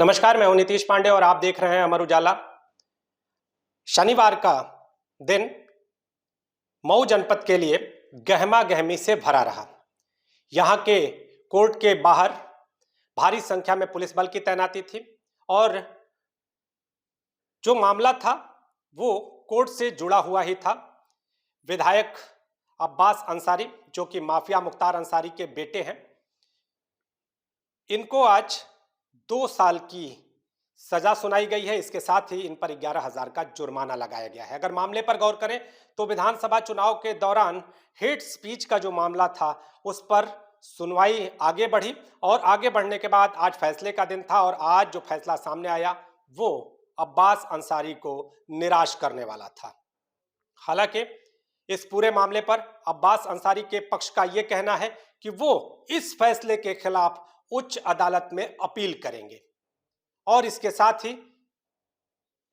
नमस्कार, मैं हूं नीतीश पांडे और आप देख रहे हैं अमर उजाला। शनिवार का दिन मऊ जनपद के लिए गहमा गहमी से भरा रहा। यहां के कोर्ट के बाहर भारी संख्या में पुलिस बल की तैनाती थी और जो मामला था वो कोर्ट से जुड़ा हुआ ही था। विधायक अब्बास अंसारी, जो कि माफिया मुख्तार अंसारी के बेटे हैं, इनको आज 2 साल की सजा सुनाई गई है। इसके साथ ही इन पर 11,000 का जुर्माना लगाया गया है। अगर मामले पर गौर करें तो विधानसभा चुनाव के दौरान हेट स्पीच का जो मामला था उस पर सुनवाई आगे बढ़ी और आगे बढ़ने के बाद आज फैसले का दिन था और आज जो फैसला सामने आया वो अब्बास अंसारी को निराश करने वाला था। हालांकि इस पूरे मामले पर अब्बास अंसारी के पक्ष का यह कहना है कि वो इस फैसले के खिलाफ उच्च अदालत में अपील करेंगे और इसके साथ ही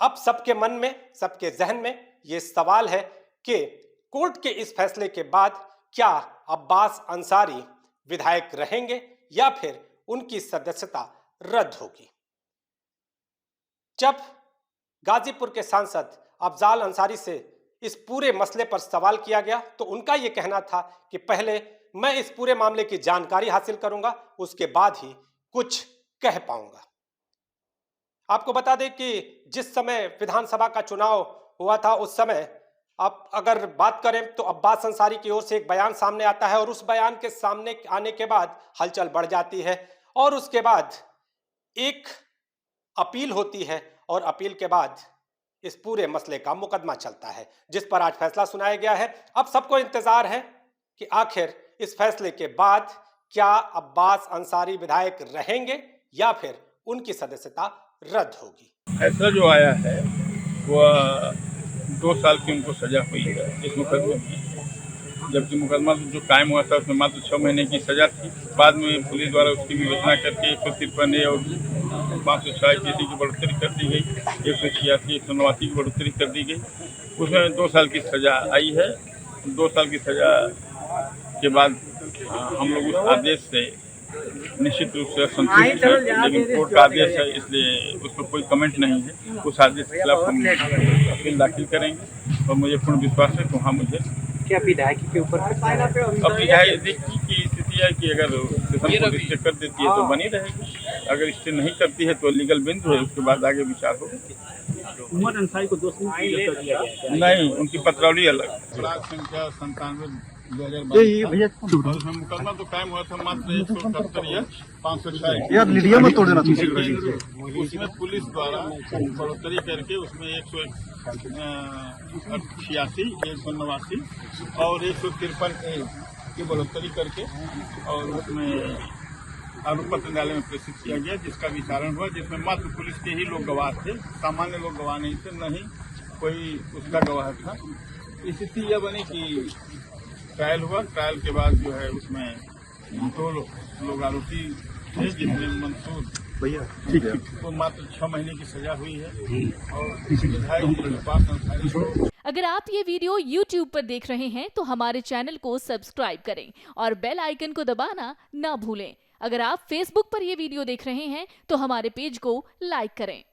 अब सबके मन में, सबके जहन में यह सवाल है कि कोर्ट के इस फैसले के बाद क्या अब्बास अंसारी विधायक रहेंगे या फिर उनकी सदस्यता रद्द होगी। जब गाजीपुर के सांसद अफजाल अंसारी से इस पूरे मसले पर सवाल किया गया तो उनका यह कहना था कि पहले मैं इस पूरे मामले की जानकारी हासिल करूंगा, उसके बाद ही कुछ कह पाऊंगा। आपको बता दें कि जिस समय विधानसभा का चुनाव हुआ था उस समय अब अगर बात करें तो अब्बास अंसारी की ओर से एक बयान सामने आता है और उस बयान के सामने आने के बाद हलचल बढ़ जाती है और उसके बाद एक अपील होती है और अपील के बाद इस पूरे मसले का मुकदमा चलता है जिस पर आज फैसला सुनाया गया है। अब सबको इंतजार है कि आखिर इस फैसले के बाद क्या अब्बास अंसारी विधायक रहेंगे या फिर उनकी सदस्यता रद्द होगी। फैसला जो आया है वह 2 साल की उनको सजा हुई है इस मुकदमे में, जबकि मुकदमा जो कायम हुआ था उसमें मात्र 6 महीने की सजा थी। बाद में पुलिस द्वारा उसकी विवेचना करके 153 और 506 की बढ़ोतरी कर दी गई, 186 189 की बढ़ोतरी कर दी गई। उसमें 2 साल की सजा आई है। 2 साल की सजा के बाद हम लोग उस आदेश से निश्चित रूप से संतुष्ट हैं, लेकिन कोर्ट का आदेश है इसलिए उस पर कोई कमेंट नहीं है। उस आदेश के खिलाफ हम अपील दाखिल करेंगे और मुझे पूर्ण विश्वास है कि वहाँ मुझे क्या विधायक के ऊपर अब विधायक की स्थिति है कि अगर सेशन कोर्ट स्टे कर देती है तो बनी रहेगी, अगर स्टे नहीं करती है तो लीगल बिंदु है, उसके बाद आगे विचार होगा। उमर अंसारी को दोषी कर दिया गया नहीं, उनकी पत्रावली अलग। संख्या 97/2022 उसमें मुकदमा तो कायम हुआ था मात्र 177 या 506 यार मीडिया में तोड़ देना उसमें पुलिस द्वारा बढ़ोतरी करके उसमें 186 189 और 153 की बढ़ोतरी करके और उसमें आरोप पत्र न्यायालय में प्रेषित किया गया, जिसका विचारण हुआ, जिसमें मात्र पुलिस के ही लोग गवाह थे, सामान्य लोग गवाह नहीं थे, न ही कोई उसका गवाह था। स्थिति यह बनी कि ट्रायल हुआ। ट्रायल के बाद जो है उसमें 2 लोग आरोपी थे, जिसमें मंसूर को मात्र 6 महीने की सजा हुई है और विधायक अब्बास अंसारी को। अगर आप ये वीडियो YouTube पर देख रहे हैं तो हमारे चैनल को सब्सक्राइब करें और बेल आइकन को दबाना ना भूलें। अगर आप Facebook पर ये वीडियो देख रहे हैं तो हमारे पेज को लाइक करें।